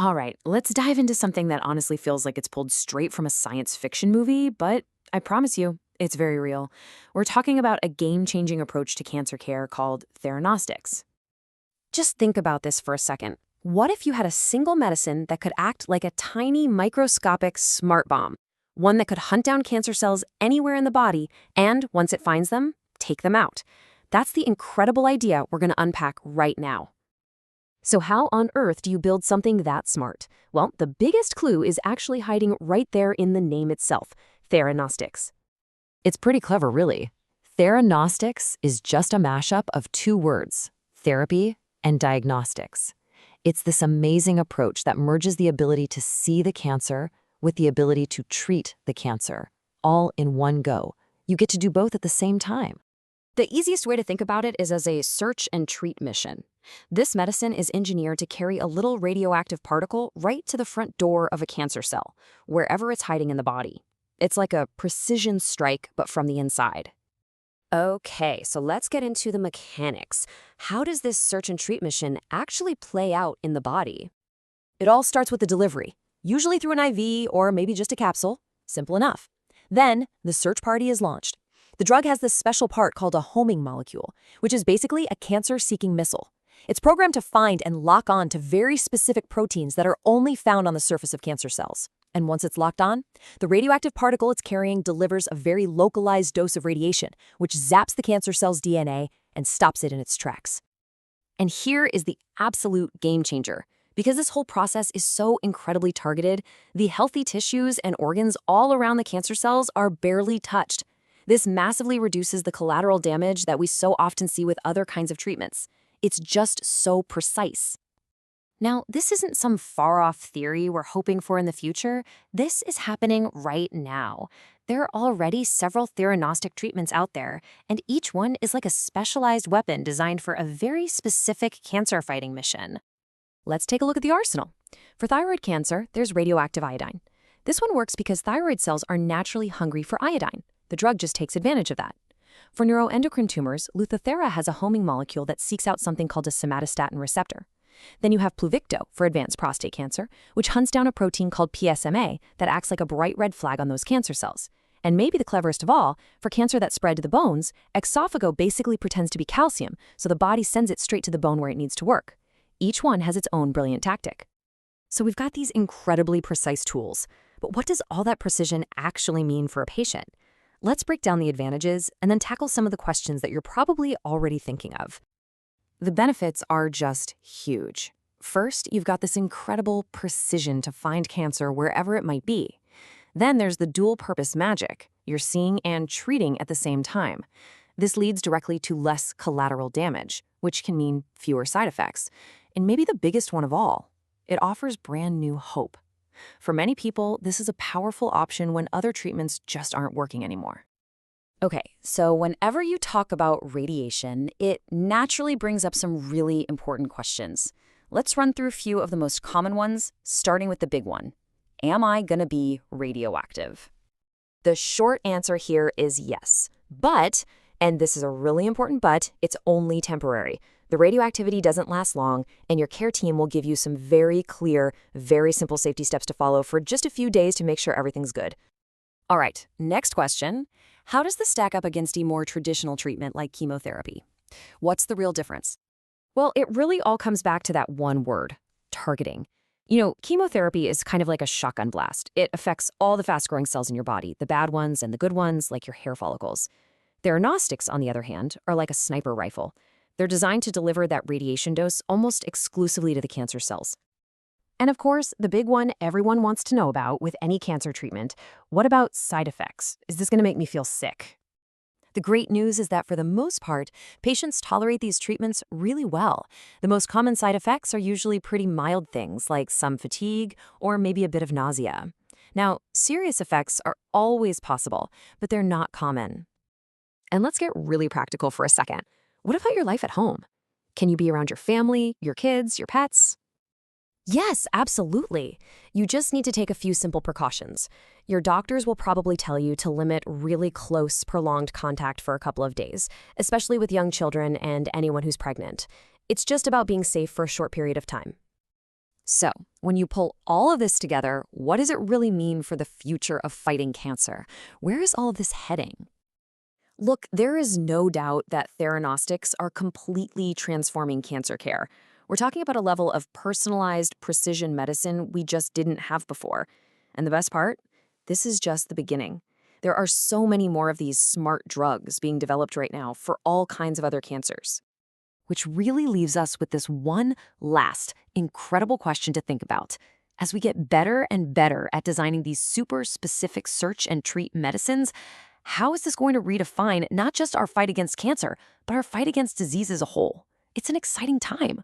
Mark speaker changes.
Speaker 1: All right, let's dive into something that honestly feels like it's pulled straight from a science fiction movie, but I promise you, it's very real. We're talking about a game-changing approach to cancer care called Theranostics.
Speaker 2: Just think about this for a second. What if you had a single medicine that could act like a tiny microscopic smart bomb? One that could hunt down cancer cells anywhere in the body and, once it finds them, take them out. That's the incredible idea we're going to unpack right now. So how on earth do you build something that smart? Well, the biggest clue is actually hiding right there in the name itself, Theranostics.
Speaker 3: It's pretty clever, really. Theranostics is just a mashup of two words, therapy and diagnostics. It's this amazing approach that merges the ability to see the cancer with the ability to treat the cancer, all in one go. You get to do both at the same time.
Speaker 2: The easiest way to think about it is as a search and treat mission. This medicine is engineered to carry a little radioactive particle right to the front door of a cancer cell, wherever it's hiding in the body. It's like a precision strike, but from the inside. Okay, so let's get into the mechanics. How does this search and treat mission actually play out in the body? It all starts with the delivery, usually through an IV or maybe just a capsule. Simple enough. Then, the search party is launched. The drug has this special part called a homing molecule, which is basically a cancer-seeking missile. It's programmed to find and lock on to very specific proteins that are only found on the surface of cancer cells. And once it's locked on, the radioactive particle it's carrying delivers a very localized dose of radiation, which zaps the cancer cell's DNA and stops it in its tracks. And here is the absolute game changer. Because this whole process is so incredibly targeted, the healthy tissues and organs all around the cancer cells are barely touched. This massively reduces the collateral damage that we so often see with other kinds of treatments. It's just so precise. Now, this isn't some far-off theory we're hoping for in the future. This is happening right now. There are already several theranostic treatments out there, and each one is like a specialized weapon designed for a very specific cancer-fighting mission. Let's take a look at the arsenal. For thyroid cancer, there's radioactive iodine. This one works because thyroid cells are naturally hungry for iodine. The drug just takes advantage of that. For neuroendocrine tumors, Lutathera has a homing molecule that seeks out something called a somatostatin receptor. Then you have Pluvicto for advanced prostate cancer, which hunts down a protein called PSMA that acts like a bright red flag on those cancer cells. And maybe the cleverest of all, for cancer that's spread to the bones, Xofigo basically pretends to be calcium, so the body sends it straight to the bone where it needs to work. Each one has its own brilliant tactic. So we've got these incredibly precise tools, but what does all that precision actually mean for a patient? Let's break down the advantages and then tackle some of the questions that you're probably already thinking of. The benefits are just huge. First, you've got this incredible precision to find cancer wherever it might be. Then there's the dual-purpose magic. You're seeing and treating at the same time. This leads directly to less collateral damage, which can mean fewer side effects. And maybe the biggest one of all, it offers brand new hope. For many people, this is a powerful option when other treatments just aren't working anymore. Okay, so whenever you talk about radiation, it naturally brings up some really important questions. Let's run through a few of the most common ones, starting with the big one. Am I going to be radioactive? The short answer here is yes. But, and this is a really important but, it's only temporary. The radioactivity doesn't last long, and your care team will give you some very clear, very simple safety steps to follow for just a few days to make sure everything's good. All right, next question. How does this stack up against a more traditional treatment like chemotherapy? What's the real difference? Well, it really all comes back to that one word, targeting. Chemotherapy is kind of like a shotgun blast. It affects all the fast-growing cells in your body, the bad ones and the good ones, like your hair follicles. Theranostics, on the other hand, are like a sniper rifle. They're designed to deliver that radiation dose almost exclusively to the cancer cells. And of course, the big one everyone wants to know about with any cancer treatment, what about side effects? Is this going to make me feel sick? The great news is that for the most part, patients tolerate these treatments really well. The most common side effects are usually pretty mild things like some fatigue or maybe a bit of nausea. Now, serious effects are always possible, but they're not common. And let's get really practical for a second. What about your life at home? Can you be around your family, your kids, your pets? Yes, absolutely. You just need to take a few simple precautions. Your doctors will probably tell you to limit really close, prolonged contact for a couple of days, especially with young children and anyone who's pregnant. It's just about being safe for a short period of time. So, when you pull all of this together, what does it really mean for the future of fighting cancer? Where is all of this heading? Look, there is no doubt that theranostics are completely transforming cancer care. We're talking about a level of personalized precision medicine we just didn't have before. And the best part? This is just the beginning. There are so many more of these smart drugs being developed right now for all kinds of other cancers. Which really leaves us with this one last incredible question to think about. As we get better and better at designing these super specific search and treat medicines, how is this going to redefine not just our fight against cancer, but our fight against disease as a whole? It's an exciting time.